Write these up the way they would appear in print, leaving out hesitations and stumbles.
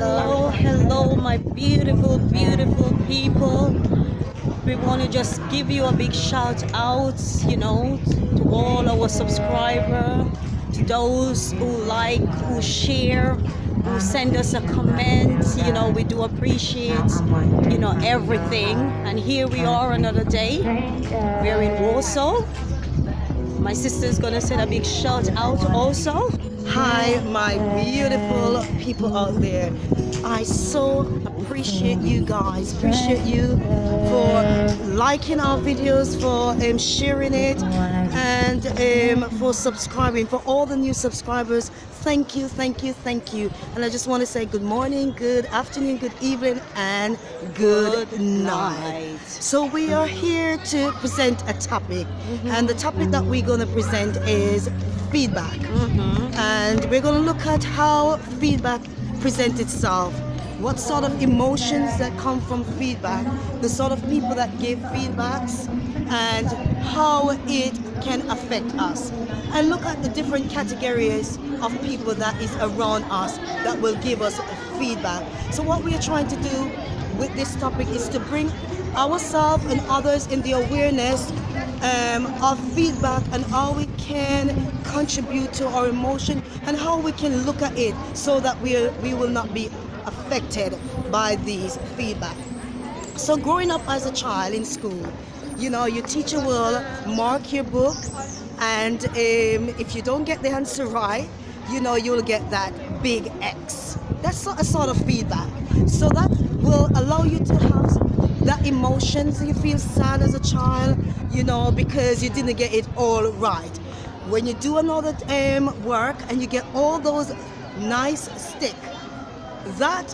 Hello, hello, my beautiful, beautiful people. We want to just give you a big shout out, to all our subscribers, to those who like, who share, who send us a comment. We do appreciate, everything. And here we are another day. We're in Warsaw. My sister's gonna send a big shout out also. Hi, my beautiful people out there. I so appreciate you guys. Appreciate you for liking our videos, for sharing it, and for subscribing. For all the new subscribers, thank you, thank you, thank you. And I just want to say good morning, good afternoon, good evening, and good night. So we are here to present a topic, and the topic that we're going to present is feedback. And we're going to look at how feedback presents itself, what sort of emotions that come from feedback, the sort of people that give feedbacks, and how it can affect us. And look at the different categories of people that is around us that will give us feedback. So what we are trying to do with this topic is to bring ourselves and others in the awareness of feedback and how we can contribute to our emotion and how we can look at it so that we will not be affected by these feedback. So growing up as a child in school, your teacher will mark your book, and if you don't get the answer right, you'll get that big X. That's a sort of feedback. So that will allow you to have that emotions. You feel sad as a child, because you didn't get it all right. When you do another work and you get all those nice stick, that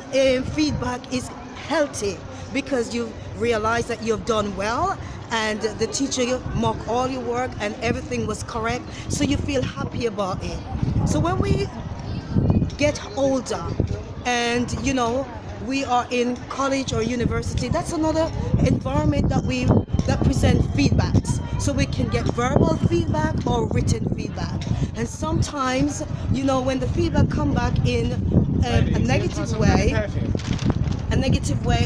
feedback is healthy because you realize that you've done well and the teacher marked all your work and everything was correct, so you feel happy about it. So when we get older and we are in college or university, that's another environment that present feedbacks. So we can get verbal feedback or written feedback. And sometimes, when the feedback come back in a negative way,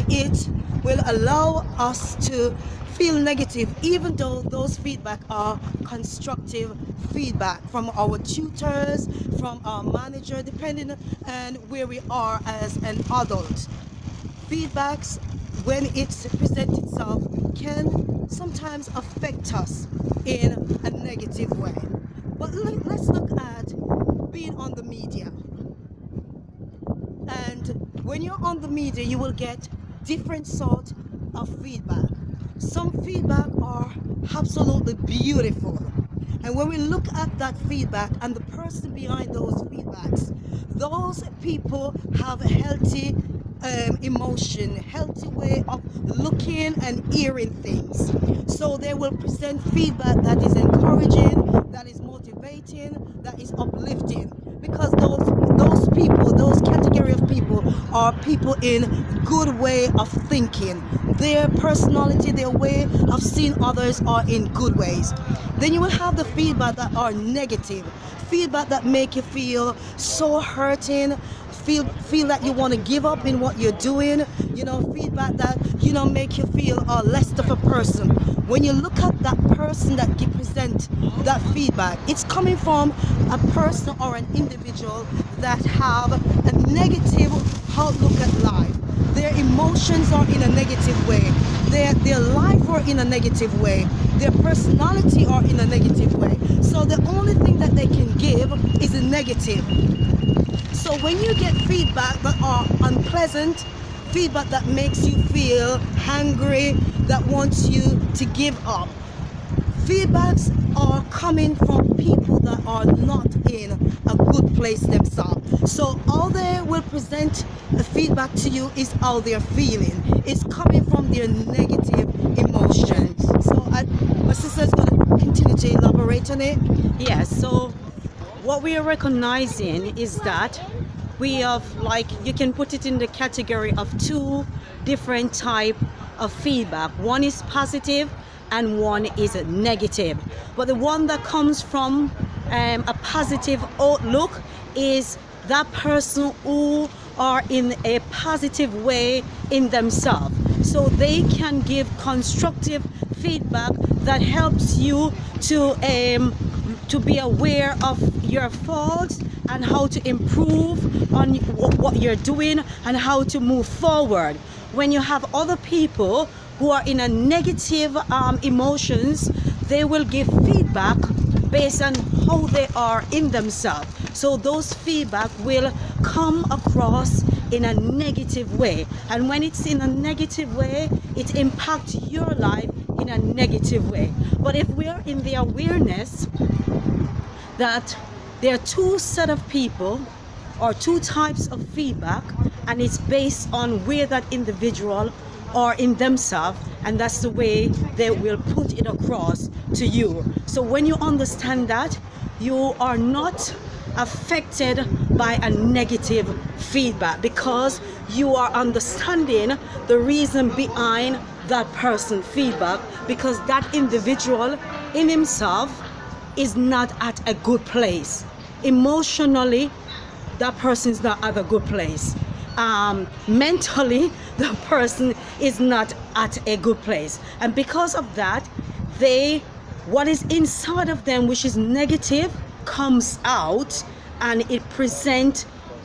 it will allow us to feel negative, even though those feedback are constructive feedback from our tutors, from our manager, depending on where we are as an adult. Feedbacks, when it presents itself, can sometimes affect us in a negative way. But let's look at being on the media. And when you're on the media, you will get different sort of feedback. Some feedback are absolutely beautiful. And when we look at that feedback and the person behind those feedbacks, those people have a healthy emotion, healthy way of looking and hearing things. So they will present feedback that is encouraging, that is motivating, that is uplifting. Because those people, those category of people are people in good way of thinking. Their personality, their way of seeing others are in good ways. Then you will have the feedback that are negative, feedback that make you feel so hurting, feel that you want to give up in what you're doing, feedback that make you feel less of a person. When you look at that person that present that feedback, it's coming from a person or an individual that have a negative outlook at life. Their emotions are in a negative way. Their life are in a negative way. Their personality are in a negative way. So the only thing that they can give is a negative. So when you get feedback that are unpleasant, feedback that makes you feel angry, that wants you to give up, feedbacks are coming from people that are not in a good place themselves. So all they will present a feedback to you is how they're feeling. It's coming from their negative emotions. So my sister's going to continue to elaborate on it. Yes, so what we are recognizing is that we have, you can put it in the category of two different type of feedback. One is positive and one is negative. But the one that comes from a positive outlook is that person who are in a positive way in themselves. So they can give constructive feedback that helps you to be aware of your faults and how to improve on what you're doing and how to move forward. When you have other people who are in a negative emotions, they will give feedback based on how they are in themselves. So those feedback will come across in a negative way, and when it's in a negative way, it impacts your life in a negative way. But if we are in the awareness that there are two set of people or two types of feedback, and it's based on where that individual are in themselves, and that's the way they will put it across to you. So when you understand that, you are not affected by a negative feedback, because you are understanding the reason behind that person feedback, because that individual in himself is not at a good place emotionally. That person is not at a good place. Mentally, the person is not at a good place, and because of that, what is inside of them, which is negative, comes out and it presents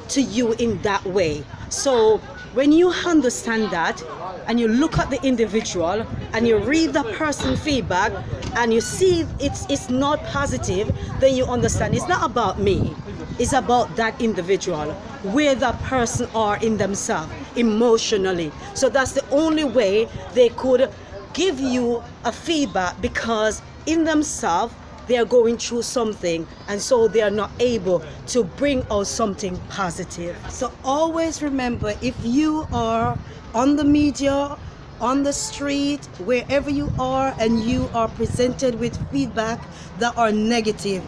to you in that way. So when you understand that and you look at the individual and you read the person feedback and you see it's not positive, then you understand it's not about me, it's about that individual, where that person are in themselves emotionally. So that's the only way they could give you a feedback, because in themselves they are going through something, and so they are not able to bring out something positive. So always remember, if you are on the media, on the street, wherever you are, and you are presented with feedback that are negative,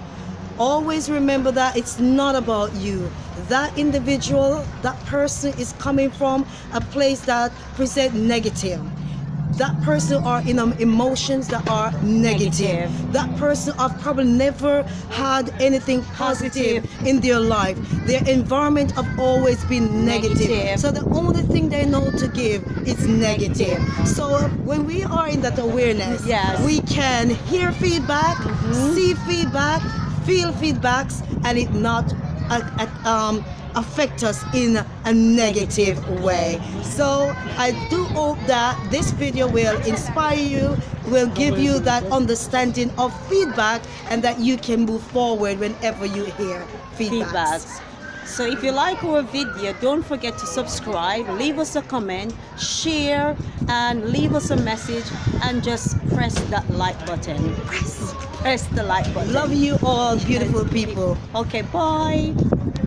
always remember that it's not about you. That individual, that person is coming from a place that present negative. That person are in emotions that are negative. That person have probably never had anything positive in their life. Their environment have always been negative. So the only thing they know to give is negative. So when we are in that awareness, Yes. we can hear feedback, see feedback, feel feedbacks, and it not affect us in a negative way. So I do hope that this video will inspire you, will give you that understanding of feedback, and that you can move forward whenever you hear feedbacks. So if you like our video, don't forget to subscribe, leave us a comment, share, and leave us a message, and just press that like button. Press the like button. Love you all, beautiful people. Okay, bye.